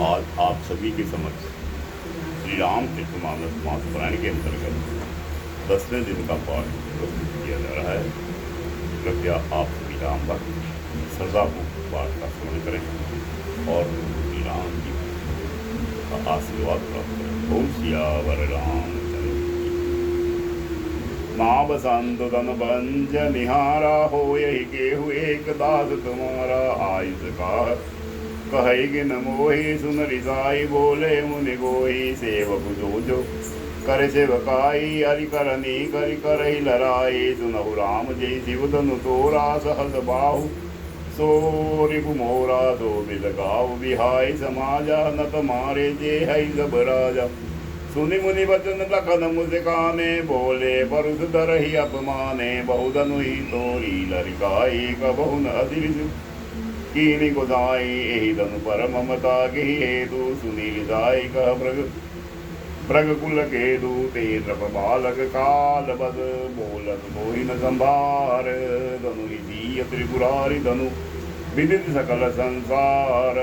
आज आप सभी के समक्ष श्री रामचरितमानस मास पुराण के अंतर्गत 10वें दिन का पाठ प्रस्तुत किया जा रहा है। कृपया आप सभी राम भक्त श्रद्धापूर्वक पाठ का श्रवण करें और श्री राम जी का आशीर्वाद प्राप्त करें। ओम सियावर रामचंद्र माँ बसंत तन बंज निहारा हो यही के हुए एक दास तुम्हारा आयुष का कहेगी न मोही सुन रिसाई बोले मुनि गोही सेवक जो कर सेवकाई हरि करनी करि करही लराई सुनहु राम जय शिव तनु तोरा सहस बाहु सो रिपु मोरा सो बिल गाऊ बिहाई समाजा न तमारे जे है सब राजा सुनि मुनि वचन लखन मुस्काने बोले परुष धरहि अपमाने बहुधनु ही तोरी लरिकाई कबहु न अधिरिसु कीनि गोदाई एहि धनु पर ममता के हेतु सुनील दाई कह प्रग कुल केतु ते द्रप बालक काल बद बोलत मोहि न संभार धनु ही दीय त्रिपुरारी धनु विदित सकल संसार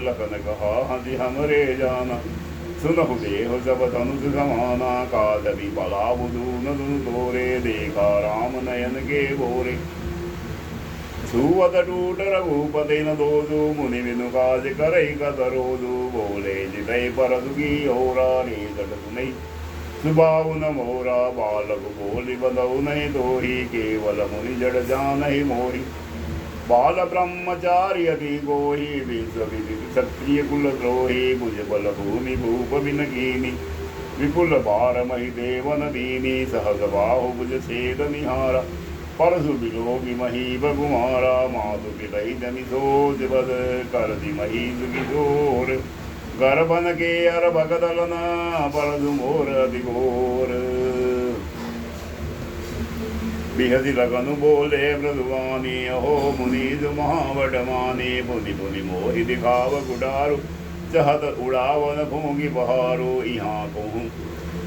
लखन कहा हंसी हमरे जाना सुनहु देह सब धनुष समाना काल भी बला बुधु न तोरे देखा राम नयन के बोरे सुवत टूट रघुपति न दोजु मुनि विनु काज करई कतरोजु बोले जितई पर दुखी होरा नीजट सुनई सुबाहु न मोरा बालक बोली बंधु नहीं दोही केवल मुनि जड़ जानहि मोरी बाल ब्रह्मचारी अति गोही विश्व विदित क्षत्रिय कुल द्रोही भुज बल भूमि भूप बिन कीनी विपुल भार महि देवन दीनी सहस बाहु भुज छेद निहारा परसु बिलोगी मही बगुमारा मातु पितई जनि सोच बद कर दी मही सुकिशोर गर्भन के अर भगदलना परसु मोर अधिगोर बिहसी लगनु बोले मृदुवानी अहो मुनि महावटमानी पुनि पुनि मोहि दिखाव गुडारु चहत उड़ावन भूंगी बहारो यहाँ कहूँ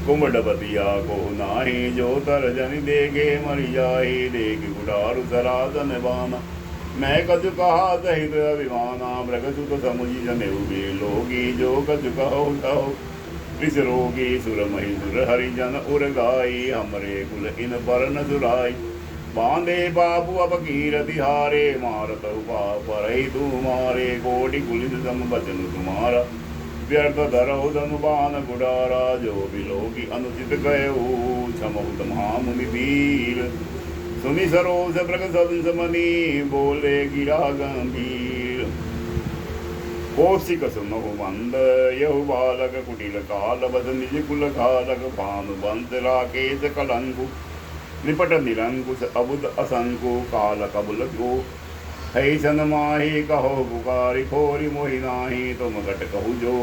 कुमडबतिया को नाही जो तर जन देगे मरि जाहि देख गुडारु सरासन बाना मैं कछु कहा सहित अभिमाना मृगसुत समुझि जनेऊ बे लोगी जो कछु कहो कहो विष रोगी सुर महिसुर हरिजन उर गाई हमरे कुल इन पर न सुराई बांधे बाबू अब कीरति हारे मारत उपा पर तू मारे कोटि कुलिस सम बचन तुम्हारा व्यर्थ धरौ धनुबान गुडारा जो बिलोकी अनुचित गयो क्षमहुत महामुनि वीर सुनि सरोज प्रग संसमनि बोले गिरा गंभीर कौशिक सुनहु मंद यहु बालक कुटिल काल बद निज कुल खालक भानु बंत राकेश कलंकु निपट निरंकुश अबुद असंकु काल कबुल को है सन माही कहो पुकारी खोरी मोहि नाही तुम घट कहु जो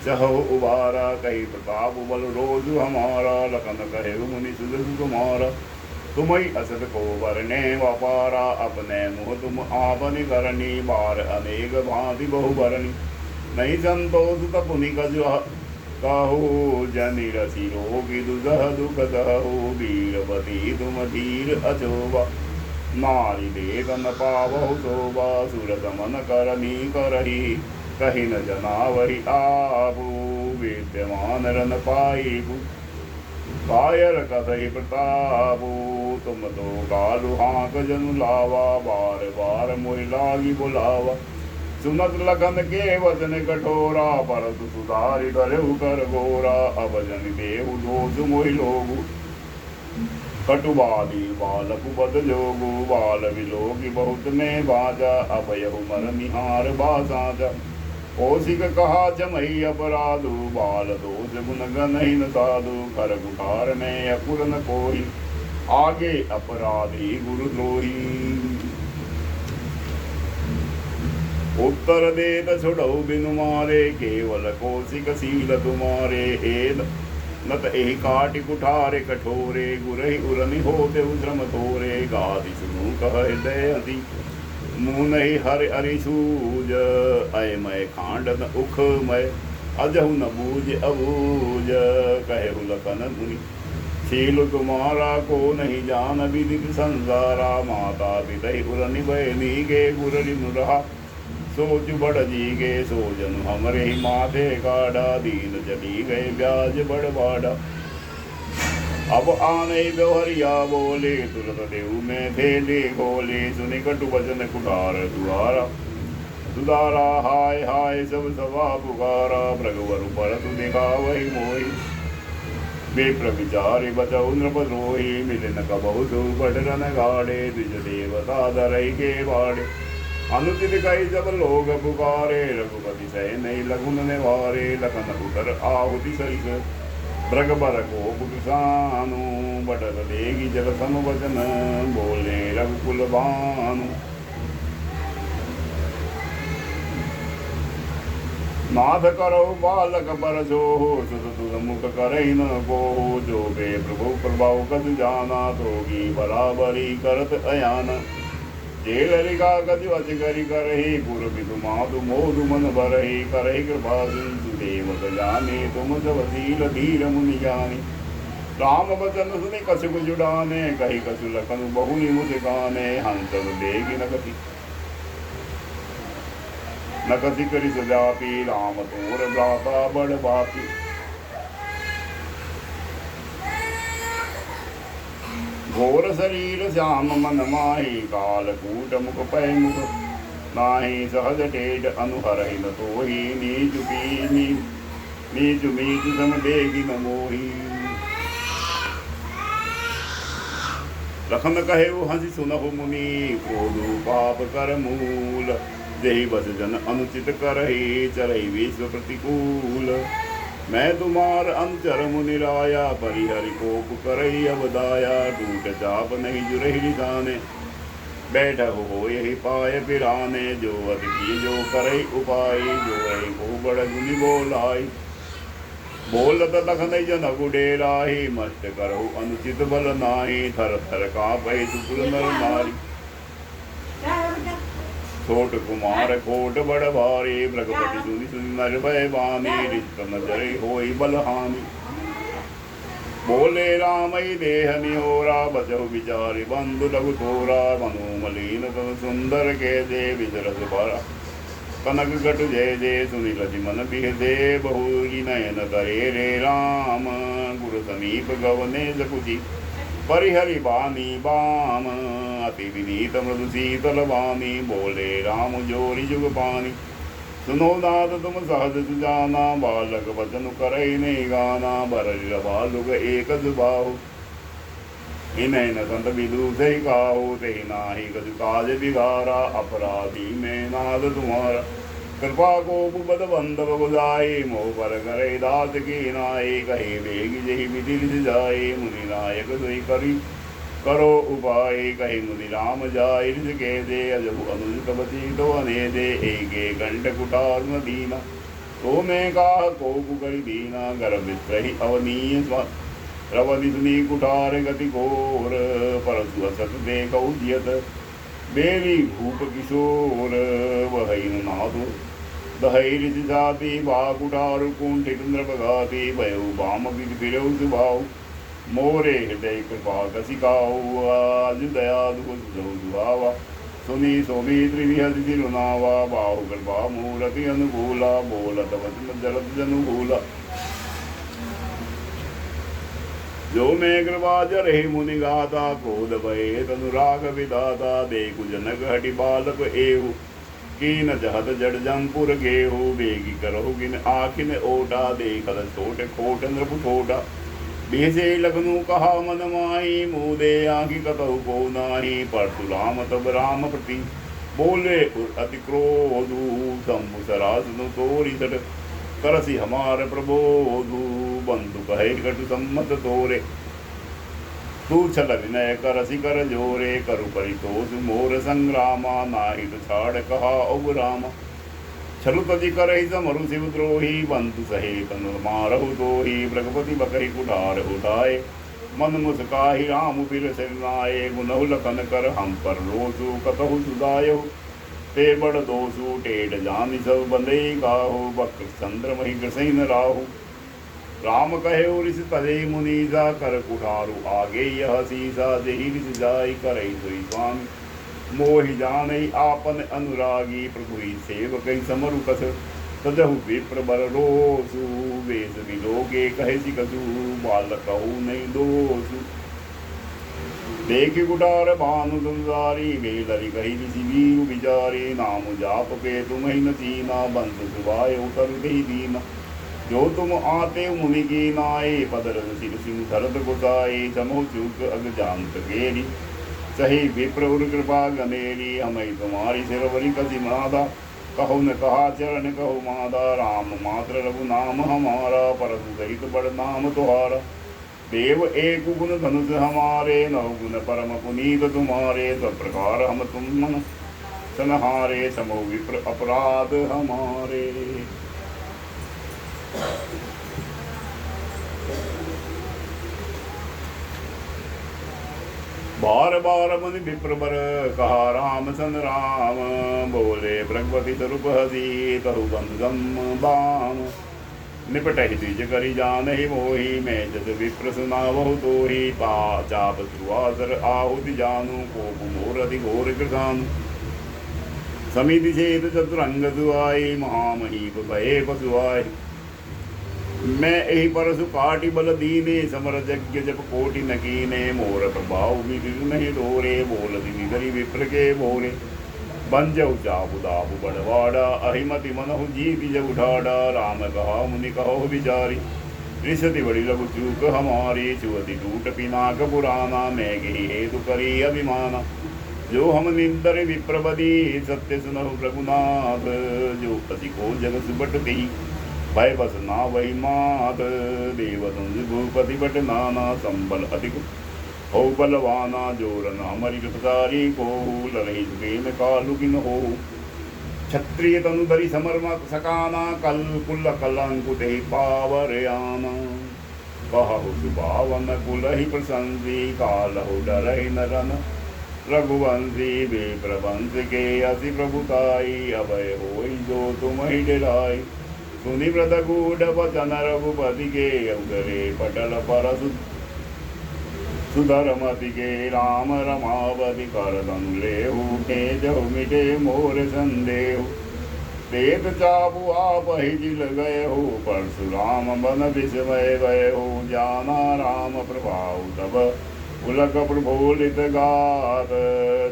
चहो उबारा कही प्रताप बल रोजु हमारा लखन कहे मुनि सुदसु तुम्हारा तुम ही असत को वरने वपारा अपने मुह तुम आपनि करनी बार अनेक भांति बहु भरनी नहीं संतोष तपुनि कजु कहु जनि रसी रोगी दुसह दुख दहु वीरवती तुम धीर अचोबा नारी देख न पावहु शोभा सुर दमन करनी करही कही न जनावहि आबू विद्यमान रन पाईबू कायर कथहि प्रतापू तुम तो कालु हाँक जनु लावा बार बार मोहि लागी बुलावा सुनत लगन के वचन कठोरा परसु सुधारि करहु कर गोरा अब जन देहु दोष मोहि लोगु कटुबादी बालक बद जोगु बाल विलोकी बहुत में बाजा अब यहु मर निहार बासाजा कौशिक कहा जमई अपराधु बाल दोष गुण गन ही न साधु कर गुठार में अकुर न कोई आगे अपराधी गुरु द्रोही उत्तर देत छुड़ौ बिनु मारे केवल कौशिक सील तुम्हारे हेद नत एहि काटि कुठारे कठोरे गुरहि उरनि होते उद्रम थोरे गादि सुनु कह हृदय अति मुँह नहीं हर अरिसूज अय मय खांड न उख मय अजहु न बूझ अबूझ कहु लखन मुनि शील तुम्हारा को नहीं जान विदित संसारा माता पितहि उरनि बहनी के गुररि नुरहा सोच बड़ जी गे सो जन हमरे ही माथे काढ़ा, दीन चली गए ब्याज बड़ बाड़ा। अब आने व्यवहरिया बोले, तुरत देव में थेले खोले, सुनि कटु वचन कुठार दुआरा। दुदारा हाय हाय सब सभा पुकारा, भृगुवर परत देखा वही मोहि। विप्र विचारि बचऊ नृपद्रोही, मिलिन कबहु पटरन गाड़े, द्विज देवता धरई के बाड़े। अनुचित कई जब लोग पुकारे, रघुपति सह नहीं लघुन निवारे। लखन उतर आहुति सरिस, भृगबर को कुटुसानु, बटत देगी जल सम वचन, बोले रघुकुल भानु। नाथ करो बालक पर जोहो, सुत तुल मुख करई न कोहो। जो बे प्रभु प्रभाव कद जाना, तोगी बराबरी करत अयाना। जेलरिका कद वच करि करही, पुर बिदु माधु मोदु मन भरही। करही कृपा सिंधु देव जाने, तुम सब सील धीर मुनि जानी। राम बचन सुनि कछुक जुड़ाने, कही कछु लखन बहुनि मुस्काने। हंस देगी न कसी करि सजापी, राम तोर भ्राता बड़ बापी। घोर शरीर श्याम मन माही, काल कूट मुख पै मुख नाही। सहज टेढ़ अनुहरहि न तोहि, नीचु मीचु सम देगी न मोही। लखन कहेउ हंसी सुनहु मुनि, क्रोधु पाप कर मूल। जही बस जन अनुचित करही, चरही विश्व प्रतिकूल। मैं तुमार अनुचर मुनि राया, परिहरि कोप करही अवदाया। टूट चाप नहीं जुरहि निशाने, बैठक हो यही पाए पिराने। जो अति की जो करही उपाय, जो रही को बड़ गुनि बोलाई। बोलत लखन जन गुडेराही, मस्त करहु अनुचित बल नाही। थर थर काँपहि सुपुर नर नारी। छोट कुमार कोट बड़ भारी, भृगपति सुनि सुनि नर भय बानी। रिक्त नजर होई बलहानी, बोले रामई देह निहोरा। बचहु विचारि बंधु लघु तोरा, मनु मलिन तनु सुंदर के दे। विजरस भरा कनक कटु जय जय, सुनि लजि मन बिहसे। बहु ही नयन करे रे राम, गुरु समीप गवने सकुचि। परिहरि बानी बाम, अति विनीत मृदु शीतल वाणी। बोले राम जोरी जुग पानी, सुनो नाथ तुम सहज सुजाना। बालक वचन करई नहीं गाना, बरल बालुक एक बाहु। इन्हें न संत विदु सही काहू, तेहि नाही कछु काज बिगारा। अपराधी में नाथ तुम्हारा, कृपा को बद बंधव बुझाई। मोह पर करे दास की नाई, कहे बेगी जही विधि रिझ जाई। मुनि नायक सोई करी करो उपाय, कही मुनि राम जाय रिझ के दे। अजबु अनुज तब तो अने दे, एक कंठ कुटार न दीना। तो मैं काह को करि दीना, गर्भ वित्रहि अवनीय रवनि सुनी कुठार गति घोर। परसु असत देखौ जियत, बेली भूप किशोर। वही नादो दहई रिझ जाति, बाकुठारु कुंठित नृपघाति। भयउ बाम विधि फिरऊ सुभाव, मोरे हृदय कृपा कसिकाऊ। आज दया दुहावा, सुनी सौमित्री विहति तिरुनावा। बाहु कृपा मूरति अनुकूला, बोलत वचन जलत जनुकूला। जो मैं कृपा जरहि मुनि गाता, क्रोध भये तनुराग विधाता। देखु जनक हटि बालक एहु, कीन जहत जड़ जमपुर गेहु। बेगी करहु गिन आखिन ओटा, देखत छोट खोट नृप छोटा। बेसे लखनु कहा मन माही, मुदे आखि कतहु को नाही। परशुराम तब राम प्रति, बोले अति क्रोधु। शंभु सरासनु तोरि सट, करसी हमार प्रबोधु। बंधु कहे कटु सम्मत तोरे, तू छल विनय करसी कर जोरे। करु परितोष मोर संग्रामा, नाही तो छाड़ कहा अब रामा। छलु तजि करहि समरु शिव द्रोही, बंधु सहे तनु मारहु तोही। भृगपति बकहि कुठार उठाए, मन मुस्काहि राम बिर सिरनाए। गुनहु लखन कर हम पर रोसु, कतहु सुदायहु ते बड़ दोसु। टेढ़ जानि सब बंदई काहू, बक्र चंद्र महि ग्रसई न राहु। राम कहे ऋष तले मुनीसा, कर कुठारु आगे यह सीसा। जेहि ऋष जाय करई सोई स्वामी, मोहि जानई आपन अनुरागी, प्रभु ही सेवक समरु कस, तजहु विप्र बर रोसु, वेश विलोके कहे सिकसु, बालक कहु नहीं दोसु। देखि गुडार भानु दुंजारी, वेलरि कही ऋषि वीरु बिचारी, नाम जाप पे तुम ही न चीना, बंस सुबाय उतर दही दीना। जो तुम आते मुनि की नाए, पदरस सिर सिंह धरत गुसाए, समो चूक अग जानत गेरी, सही विप्र उर कृपा गनेरी, हमें तुम्हारी सिरवरी कसी मनादा, कहो न कहा चरण कहो मादा, राम मात्र रघु नाम हमारा, परसु सहित बड़ नाम तुहारा। देव एक गुण धनुष हमारे, नव गुण परम पुनीत तुम्हारे, सब प्रकार हम तुम मन सनहारे, समो विप्र अपराध हमारे। बार बार मन विप्र बर, कहा राम सन राम, बोले भृगवती स्वरूप हसी, कहु बंधम बाम। निपटहि द्विज करि जानहि मोहि, मैं जस विप्र सुनावहु तोहि, चाप सुवासर आहुति जानु, कोप मोर अति घोर कृतानु। समिति छेद चतुरंग सुआई, महामहीप भये पशुआई। मैं एहि परसु काटि बल दीने, समर यज्ञ जप कोटि न कीने, मोर प्रभाव विदित नहीं डोरे, बोलति निधरि विप्र के भोरे। बंजहु चापु दापु बड़वाड़ा, अहिमति मनहु जीति जब उठाड़ा, राम कहा मुनि कहो विचारी, रिसति बड़ी लघु चूक हमारी, चुअति टूट पिनाक पुराना, मैं गही हेतु करी अभिमाना। जो हम निंदर विप्रपति, सत्य सुनहु रघुनाथ, जो अति को जग सुबटती, भय बस ना वही मात। देवतुंज भूपति बट नाना, संबल अधिक हो बलवाना, जोर न मरि प्रसारी को, लड़ही सुखेन कालु किन हो। क्षत्रिय तनु धरि समर सकाना, कल कुल कलंकुते पावर आना। कहु सुबावन कुलहि प्रशंसी, कालहु डरहि नरन रघुवंशी। विप्रवंश के अति प्रभुताई, अभय होई जो तुम ही डराई। सुनि व्रत गूढ़ वचन रघुपति के, उदरे पटल परसु सुधरमति के, राम रमावति कर लेहु, के जहु मिटे मोर संदेहु। देत चापु आप ही जिल गए हो, परशुराम बन विस्मय गए हो। जाना राम प्रभाव तब उलक प्रफुल्लित गात,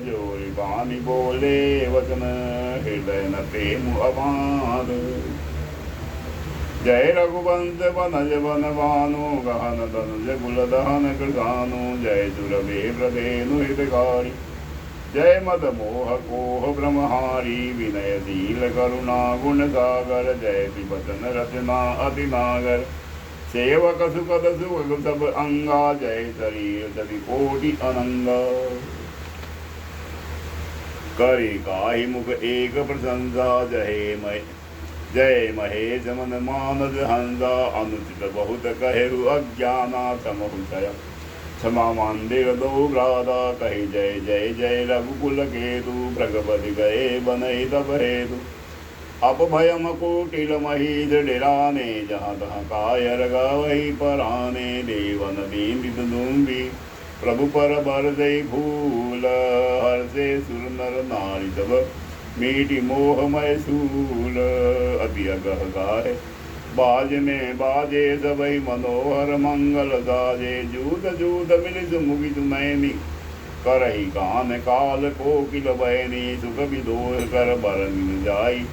जोरि बानी बोले वचन, हृदय न प्रेम अबाध। जय रघुवंश वनज वन भानु, गहन तनुज कुल दहन कृतानु। जय सुरभि प्रधेनु हितकारी, जय मद मोह कोह ब्रह्महारी। विनयशील करुणा गुण सागर, जय पिबतन रचना अति नागर। सेवक सुखद सुख सब अंगा, जय शरीर सति कोटि अनंगा। करि काहि मुख एक प्रशंसा, जय महेश मन मानस हंसा। अनुचित बहुत कहेरु अज्ञाना, समहु क्षय क्षमा मंदिर दो भ्राता। कही जय जय जय रघुकुल केतु, भृगपति गए बनहि तब हेतु। अपभयम कुटिल महीज डेराने, जहाँ तहाँ कायर गवही पराने। देवन दीनित दुम्बी प्रभु पर बरसई फूल, हर्षे सुर नर नारी सब मीठी मोहमय सूल। अति अगह गाहे बाजने बाजे, सबई मनोहर मंगल साजे। जूत जूत मिलि सुमुखि सुनैनी, करही कान काल कोकिल बहनी। सुख विदोह कर बरन जाई,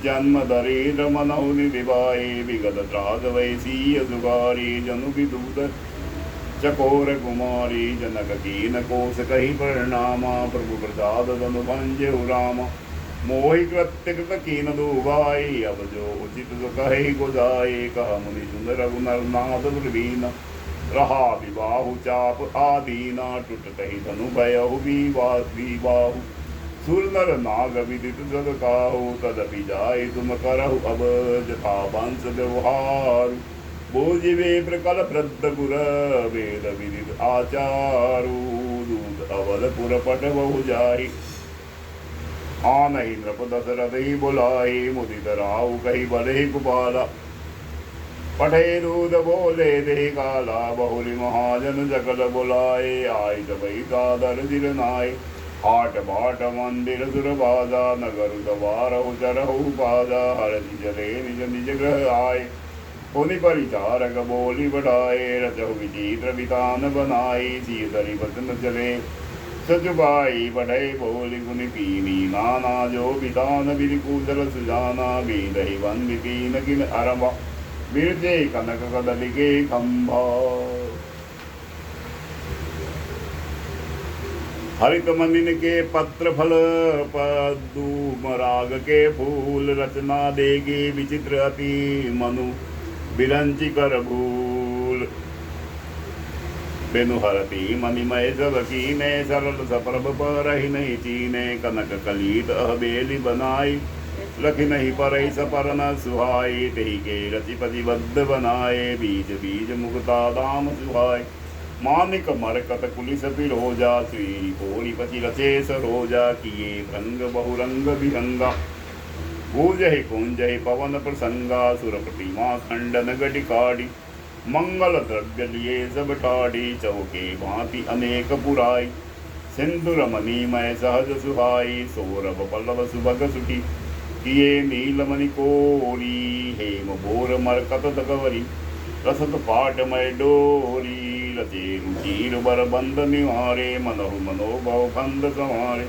जन्म दरिद्र मनहु निधिबाई। विगत त्रास वैसी सुगारी, जनु विदूत चकोर कुमारी। जनक कीन कोस कही प्रणामा, प्रभु प्रसाद तनु भंजहु रामा। मोहि कृत्य कृत कीन दुबाई, अब जो उचित सो कहे गुजाई। कहा मुनि सुंदर रघुनर नाथ दुर्बीन, रहा विबाहु चाप आदीना। टूट कही धनु भयहु विबाहु, सुर नर नाग विदित जग काहु। तदपि जाय तुम करहु अब, जथा वंश व्यवहार। बोजिवे प्रकल प्रद गुर, वेद विदित आचारु। दूत अवधपुर पट बहु जाहि, आनहि नृप दशरथ ही बुलाई। मुदित राहु कही बलहि कुपाला, पठे दूध बोले दे काला। बहुरी महाजन सकल बुलाए, आय सबई सादर सिर नाय। आट बाट मंदिर सुरबाजा नगर सवारहु चरहु बाजा हर निज रे निज निज ग्रह आए पुनि परिचारक बोली बढ़ाए रचहु विचित्र वितान बनाई सीतरी बचन चले सचुबाई बढ़े बोली गुनि पीनी नाना जो वितान विधि कूशल सुजाना बीदहि वन विपीन किन अरबा बिरजे कनक कदलिके खंभा हरित मंदिर के पत्र फल पदूम राग के फूल रचना देगी विचित्र अति मनु बिरंची कर भूल बेनु हरती मणिमय सब कीने सरल सप्रभ पर ही नहीं चीने कनक कलीत अहबेली बनाई रखी नहीं पर सपर न सुहाई तेही के रचिपति बद्ध बनाए बीज बीज मुक्ता दाम सुहाय मानिक मरकत कुलिस पिरोजा श्री कोरी पति रचे सरोजा किए भंग बहुरंग विहंगा गूंजहि कुंजहि पवन प्रसंगा सुर प्रतिमा खंडन गटिकाड़ी मंगल द्रव्य लिए सब ठाड़ी चौके भांति अनेक पुराई सिंधुर मणिमय सहज सुहाई सौरभ पल्लव सुभग सुखी किए नीलमणि कोरी हेम बोर मरकत दगवरी रसत पाटमय डोरी रचे रुचिर बर बंद निवारे मनहु मनोभव खंड संवारे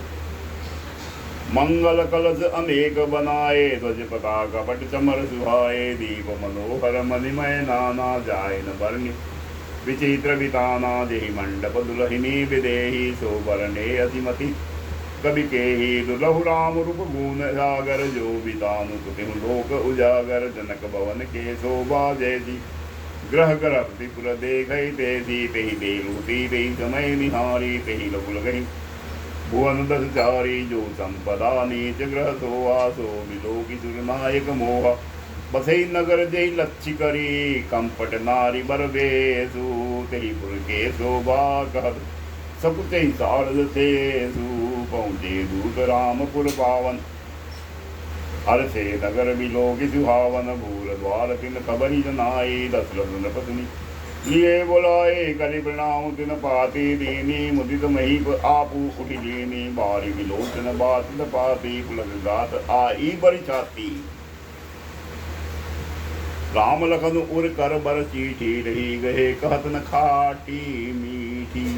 मंगल कलश अनेक बनाए ध्वज पताका पट चमर सुहाए दीप मनोहर मणिमय नाना जाय न वर्णि विचित्र विताना देहि मंडप दुलहिनी विदेहि सोबरणे अतिमति कवि के ही दुलहु राम रूप गुण सागर जो बितानु कुतिहु लोक उजागर जनक भवन के शोभा जयति ग्रह ग्रह त्रिपुर देखई तेजी तेहि बेलूती तेहि समय निहारी तेहि लघु लगई भुवन दस चारी जो संपदा नीच ग्रह सोआ सो बिलोकी सुरनायक मोह बसई नगर जय लक्षि करी कंपट नारी बर बेसु तेहि पुर के शोभा कहत सकुचै सारद सेसु पहुँचे दूत रामपुर पावन हर से नगर बिलोकी सुहावन भूल द्वार तिन खबरी जनाई दशरथ नपत्नी लिए बुलाए करि प्रणाम तिन पाती दीनी मुदित महीप आपू उठी लेनी बारी बिलोचन बात पाती पुलक गात आई बड़ी छाती राम लखन उर कर बर चीठी रही गए कहत न खाटी मीठी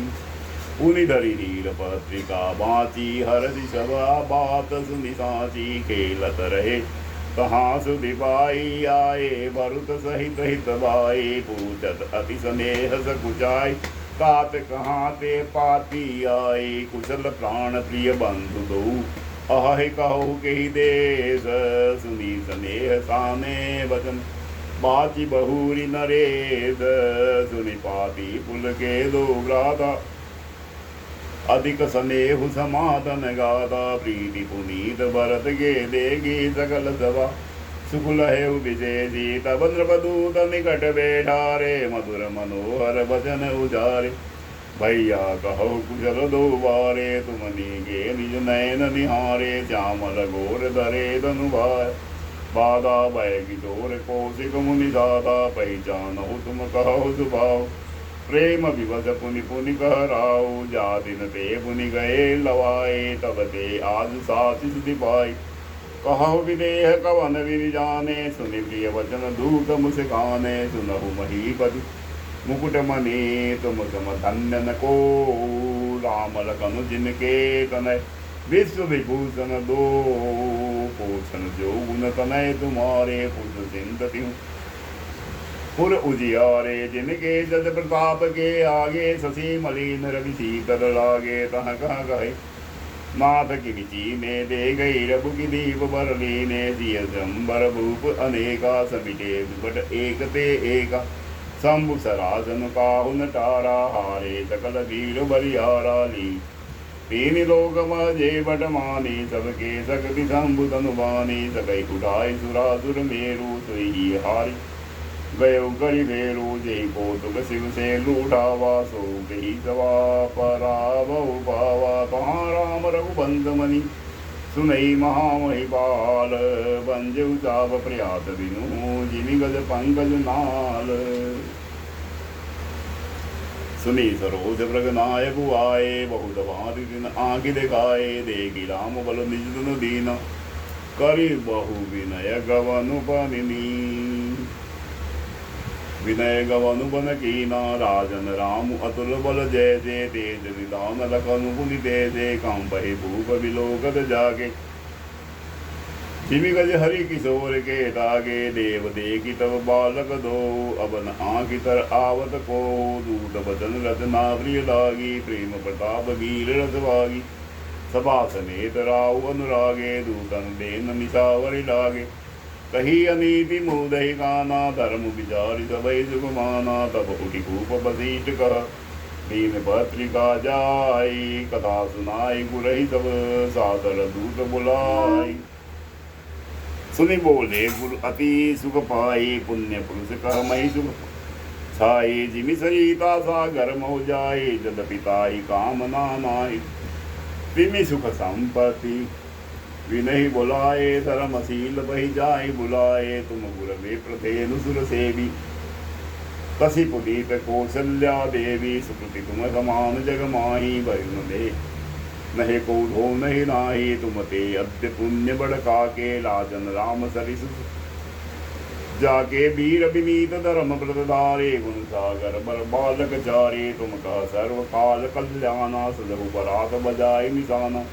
पुनि धरि नील पत्रिका बाँची हरदि सभा बात सुनि साची खेलत रहे कहाँ सुधि पाई आए भरुत सहित हित भाई पूछत अति स्नेह सकुचाई तात कहाँ ते पाती आए कुशल प्राण प्रिय बंधु दो अहि कहो के देश सुनि स्नेह साने वचन बाची बहुरी नरेश सुनि पाती पुल के दो भ्राता अधिक स्नेहु समाधन गाता प्रीति पुनीत भरत गे देगी सकल सभा सुकुल है विशेषी तब नृपदूत निकट बैठारे मधुर मनोहर वचन उजारे भैया कहो कुशल दो बारे तुम नीगे निज नयन निहारे श्यामल गोर धरे धनु भाई बाधा बैगी चोर कौशिक मुनि दादा पहचानो तुम कहो सुभाव प्रेम विवश पुनि पुनि कहराओ जा दिन ते पुनि गए लवाए तब ते आज साथी सुधि पाई कहो विदेह कवन विनि जाने सुनि प्रिय वचन दूत मुस्काने सुनहु महीपति मुकुट मणि तुम सम धन्य न को राम लखन जिनके तनय विश्व विभूषण दो पोषण जो गुण तनय तुम्हारे पुत्र सिंधति पुर उजियारे जिनके जद प्रताप के आगे शशि मलिन रवि शीतल लागे तह कह गए नाथ की विची में दे गई रघु की दीप बर लीने दिय जम्बर भूप अनेका समिटे विपट एक ते एका शंभु सरासन काहुन टारा हारे सकल वीर बलिहारा ली तीन लोक मजे बट मानी सबके सकति शंभु तनुबानी सकई उठाई सुरासुर मेरु सोई हारी गयो करि भेरू जय कौतुक शिव से लूटावा सो गई सवा परावहु पावा तहाँ राम रघुबंध मणि सुनई महामहिपाल बंजु चाप प्रयात बिनु जिमि गज पंकज नाल सुनी सरोज मृग नायक आए, बहुत भांति दिन आँखि दिखाए, देखी राम बल निज दुन दीन, करी बहु विनय गवनु बनिनी। विनय गवनु बन कीना, राजन राम अतुल बल जय जय, तेज निदान लखनु पुनि दे दे, कांपहि भूप बिलोकत जागे। जिमि गज हरि किशोर के दागे, देव देखी तब बालक दो, अब न आँखि तर आवत को, दूत बदन रचना प्रिय लागी, प्रेम प्रताप वीर रसवागी, सभा समेत राउ अनुरागे, दूतन देन निशावरि लागे। कही अनीति मुदहि गाना, धर्म विचारि सबहि सुख माना, तब उठि भूप बसीठ कह, दीन पत्रिका जाई, कथा सुनाई गुरहि सब, सादर दूत बुलाई। सुनि बोले गुरु अति सुख पाए, पुण्य पुरुष कह मही सुख छाए, जिमि सरिता सागर मोह जाए, जद पिताई कामना नाहि, तिमि सुख संपत्ति विनहि बुलाए, धर्मशील बहि जाय बुलाए, तुम गुर में प्रथेनु सुर सेवी, कसी पुनीत कौशल्या देवी, सुकृति तुम समान जग माही, वरुण दे नहे को धो नहीं नाही, तुम ते अद्य पुण्य बड़का के, लाजन राम सरिस जाके, वीर विनीत धर्म व्रतधारे, गुण सागर बर बालक चारे, तुम कह सर्व काल कल्याणा, सदहु बरात बजाय निशाना,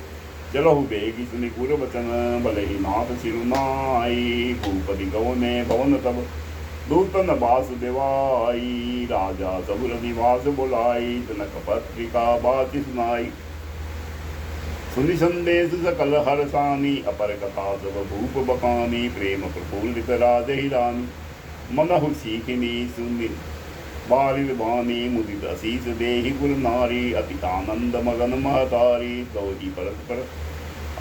चलहु बेगी सुनि गुर वचन, भले ही नाथ सिरुनाई, भूपति गवने भवन तब, दूतन वासुदेवाई, राजा सबुर निवास बुलाई, जनक पत्रिका बात सुनाई, सुनि संदेश सकल हरसानी, अपर कथा सब भूप बकानी, प्रेम प्रफुल्लित राजहि रानी, मनहु सीखिनी सुनि बारिल बानी, मुदित असीस देहि गुरु नारी, अति आनंद मगन महतारी, दौहि परस्पर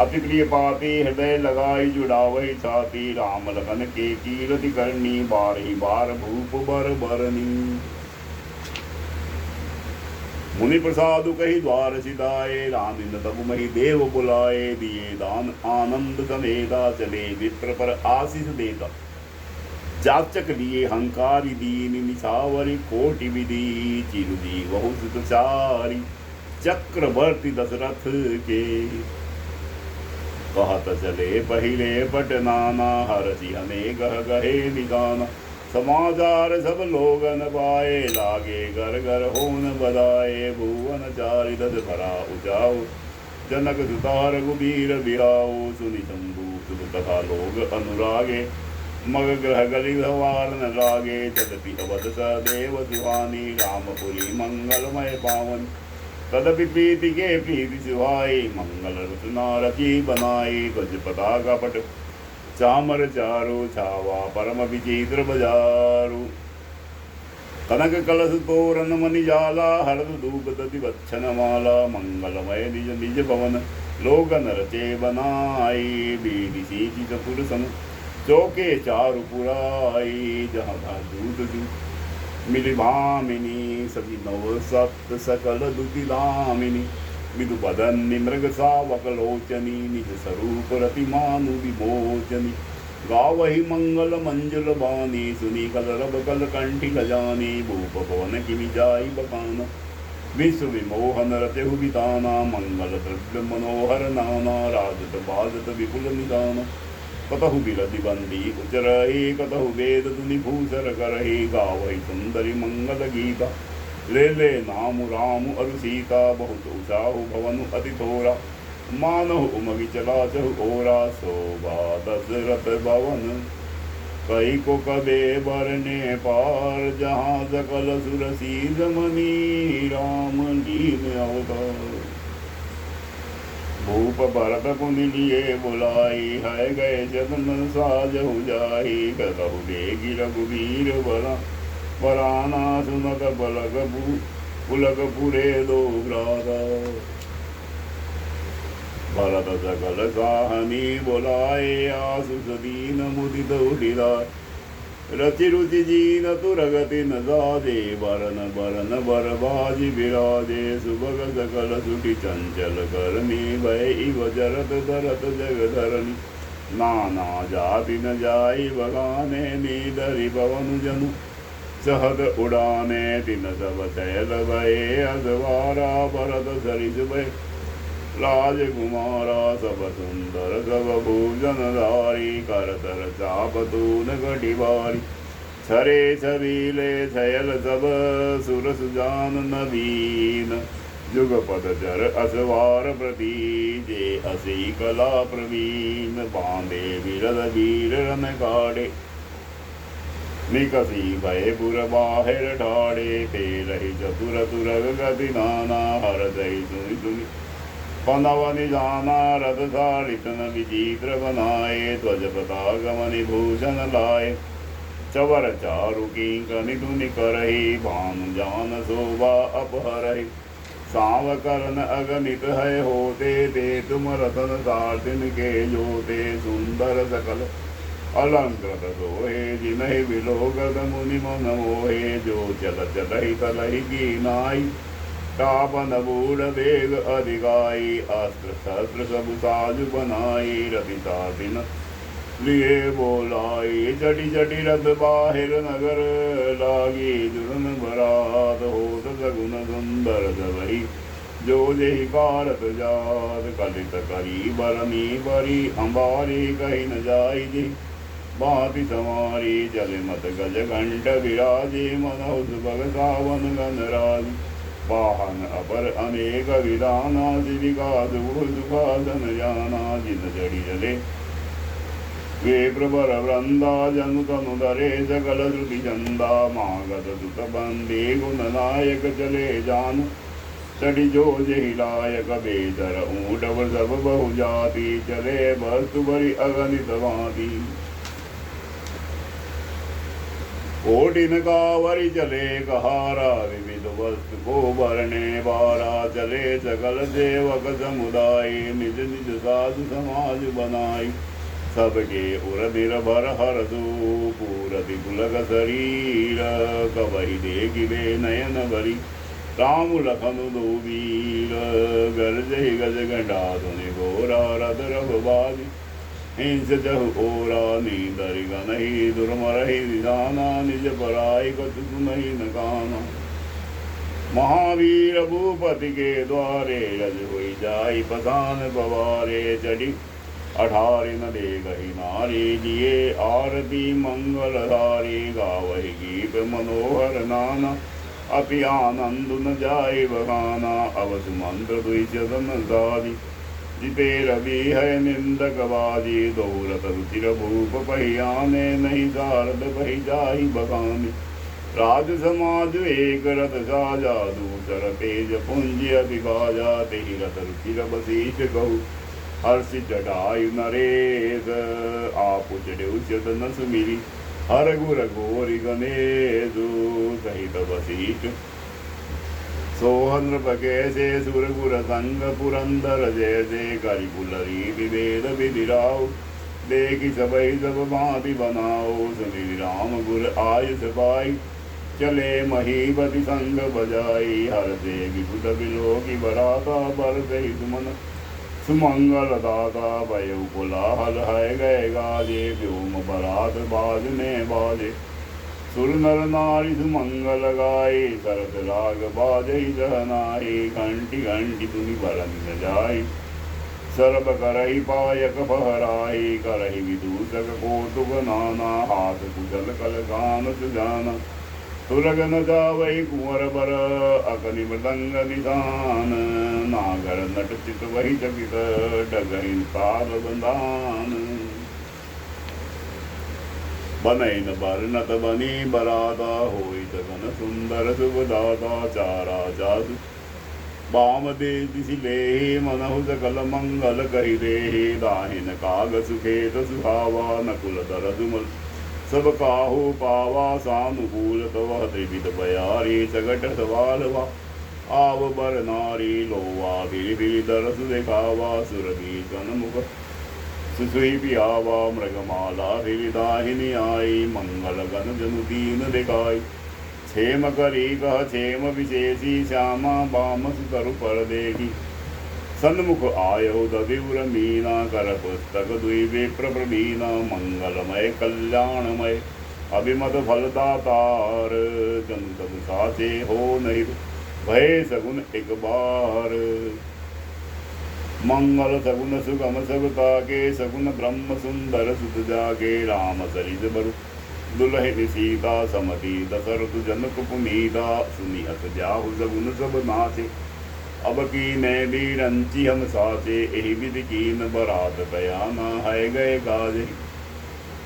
अति प्रिय पाती, हृदय लगाई जुड़ावहि छाती, राम लखन के कीरति करनी, बारहि बार भूप बर बरनी। मुनि प्रसादु कही द्वार सिधाए, रामिन तब मही देव बुलाए, दिए दान आनंद समेता, चले विप्र पर आशीष देता, जाचक लिए हंकारी दीन, निशावरी कोटि विधि, चिरुदी बहु सुतचारी, चक्रवर्ती दशरथ के, कहत चले पहिले पट नाना, हरसि अनेक गहे निदाना, समाचार सब लोगन पाए, लागे घर घर होन बधाए, भुवन चारि दस भरा उजाओ, जनक सुता रघुबीर बिहाओ, सुनि शंभु सुत कथा लोग अनुरागे, मग ग्रह गली सवार न लागे, तदपि अवध सदेव सुहानी, रामपुरी मंगलमय पावन, तदपि प्रीति के प्रीति सुहाई, मंगल रचना रची बनाई, गज पताका पट चामर चारो, छावा परम विचित्र बजारू, कनक कलश तोरण मणि जाला, हरद धूप दति वच्छन माला, मंगलमय निज निज भवन, लोगन रचे बनाई, बीड़ी सींची चतुर सम, चौके चारु पुराई, जहाँ था दूत दू मिली भामिनी, सभी नव सप्त सकल दुति दामिनी, विदु बदन मृग सावक लोचनी, निज स्वरूप रति मानु विमोचनी, गावहि मंगल मंजुल बानी, सुनी कलरब कल कंठी खजानी, भूप भवन किमि जाई बकाना, विश्व विमोहन रत्यहु बिताना, मंगल द्रव्य मनोहर नाना, राजत बाजत विपुल निदाना, कतहु बिरधि बंदी उचरहि, कतहु वेद धुनि भूषर करहि, गावहि सुंदरी मंगल गीता, ले ले नाम राम अरु सीता, बहुत उचाहु भवनु अति थोरा, मानहु उमगि चला चहु ओरा, शोभा दशरथ भवन, कई को कबे बरने पार, जहाँ सकल सुर सीध मनी, राम लीन अवतार। भूप भरत पुनि लिए बुलाई, है गए जतन साजहु जाहि, कहु बेगी रघुवीर बरा, बराना सुनत पुलक पुरे दो भ्राता, भरत सकल साहनी बुलाए, आसु सदीन मुदित उठिलाय, रचि रुचि जीन तुरगति न साजे, बरन बरन बर बाजी विराजे, सुभग सकल सुखी चंचल करनी, भय इव जरत धरत जग धरनी, नाना जाति न जाई बगाने, नीदरि पवन जनु, सहद उड़ाने दिन सब चैल भये अजवारा भरत सरिस भय राजकुमारा सब सुंदर सब भूषण धारी करतर चाप तून घटिवारी छरे छबीले छयल सब सुर सुजान नवीन जुगपद चर असवार प्रति जे हसी कला प्रवीण बांधे विरद वीर रन काड़े निकसी भय पुर बाहिर ठाड़े ते रही चतुर तुरग गति नाना हर दही सुनि सुनि पनवनि जाना रथ सारितन विचित्र बनाए ध्वज पतागमनि भूषण लाए चवर चारु किंकनि धुनि करहि भानु जान शोभा अपहरहि साव करन अगणित है होते ते तुम रतन सार्थिन के जोते सुंदर सकल अलंकृत सोहे जिनहि विलोकत मुनि मन मोहे जो चल चलहि तलहि की नाई तापन बूढ़ वेग अधिकाई अस्त्र शस्त्र सब साज बनाई रति साधिन लिए बोलाई चटी चटी रथ बाहिर नगर लागी दुरन बरात होत सगुन सुंदर सबही जो जही कारत जात कलित करी बरनी बरी अंबारी कही न जाई जी भांति समारी जल मत गज घंट विराजे मनोज भग सावन गणराज वाहन अपर अनेक विधाना शिविका सुखासन जाना जिन जड़ी जले वे प्रबर वृंदा जनु तनु धरे सकल श्रुति चंदा मागत सुत बंदे गुण नायक चले जान चढ़ी जो जही लायक बेदर ऊँट सब बहु जाति चले वस्तु बरी अगणित भांति कोटिन कावरी चले कहारा विविध वस्तु को भरने बारा चले सकल सेवक समुदाय निज निज साधु समाज बनाई सबके उर निर्भर हरसु पूरति पुलक शरीर कवहि देखि वे नयन भरी राम लखन दो वीर गरजहि गज घंटा धुनि घोरा रथ रघुबाज हिंस जहु ओरा नींदरि गनहि दुर्मरहि विधाना निज पराई कछु सुनहि न काना महावीर भूपति के द्वारे रज हुई जाई पठान पवारे चढ़ी अठारिन दे गही नारी लिए आरती मंगलधारी गावहि गीत मनोहर नाना अपि आनंद न जाय बगाना अवसु मंत्र द्विजन साधि जिते रवि है निंदक बाजी दौलत रुचिर भूप पहियाने नहीं शारद पही जाहि बगाने राज समाज एक रथ साजा दूसर तेज पुंज अभिभाजा तेहि रथ रुचिर बसीठ कहु हर्षि जटायु नरेश आप चढ़े न सुमिरी हर गुर गोरी गणेशु सहित बसीठ सोहन कैसे सुर गुर संग पुरंदर जैसे करि पुलरी विवेद विधिराव देखि सबई सब भांति बनाओ सुमिर राम गुर आयुष पाई चले महीपति संग बजाई हर से विभुत बिलोकी बराता बर सही सुमन सुमंगल दाता भयउ कोलाहल है गए गाजे व्योम बरात बाजने बाजे सुर नर नारी सुमंगल गाये सरस राग बाजई सहनाई घंटी घंटी धुनि भरन न जाई सर्व करहि पायक फहराई करहि विदूषक कौतुक नाना हाथ कुशल कल गान सुजाना तुरग न जावई कुंवर बर अकनि मृदंग निधान नागर नट चित वही चकित डगहि ताल बंधान बनैन बरनत बनी बराता होई तगन सुंदर सुभदाता चारा जासु बाम दे दिशि लेहि मनहु सकल मंगल कहि देहि दाहिन काग सुखेत सुहावा नकुल दर दुमल सब काहू पावा सानुकूल तव त्रिविध बयारी सगट सवालवा आव बर नारी लोवा बिरि बिरि दरस दिखावा सुरभि कनमुख सुसुई पियावा मृगमाला विविधाहिनी आई मंगल गण जनु दीन दिखाई क्षेम करी कह क्षेम विशेषी श्यामा बाम सुतरु पर देखी सन्मुख आयो दधिवर मीना कर पुस्तक दुई विप्र प्रवीणा मंगलमय कल्याणमय अभिमत फलदातार, जन तब साचे हो नहीं भय सगुन एक बार। मंगल सगुन सुगम सबता के, सगुन ब्रह्म सुंदर सुत जागे। राम सरिस बरु दुलहिन सीता, समति दशरथ जनक पुनीता। सुनिहत जाहु सगुन सब नाचे, अब की ने भी रंची हम साचे। एहि विधि कीन बरात बयाना, है गए गाजे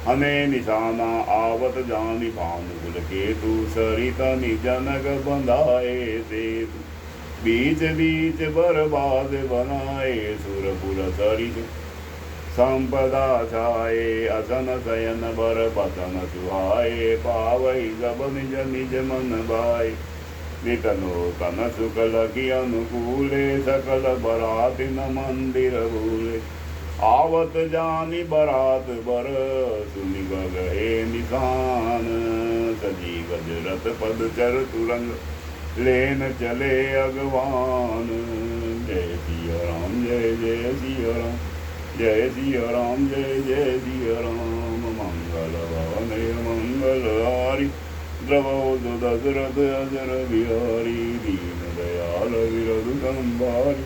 हमें निशाना। आवत जानी भानुकुल केतु, सरिता निजनक बंधाए सेतु। बीच बीच बरबाद बनाए, सुरपुर सरित संपदा छाए। असन शयन बर पतन सुहाए, पावई सब निज निज मन भाई। नितनो तन सुकल की अनुकूले, सकल बरात न मंदिर भूले। आवत जानी बरात बर, सुनि गए निशान। सजी गजरत पद चर तुरंग, लेन चले अगवान। जय सिया राम जय जय सिया राम, जय सिया राम जय जय सिया राम। मंगल भवन मंगल हारी, द्रवोद दशरथ अजर बिहारी। दीन दयाल विरधु संभारी,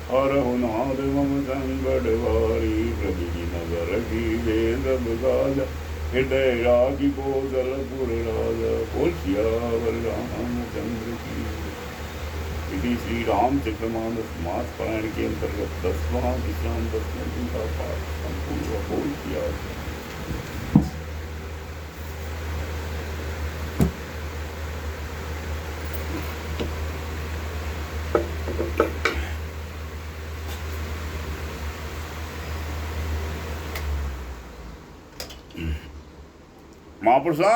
हरहु नाथ मम संकट भारी। प्रभु नगर की जय सब गाजा, हृदय राखी कौशलपुर राजा। बोल सियावर रामचंद्र की। इति श्री रामचरितमानस मास पारायण के अंतर्गत 10वां विश्राम 10वें दिन का पाठ संपूर्ण बोल किया। महापुरुषा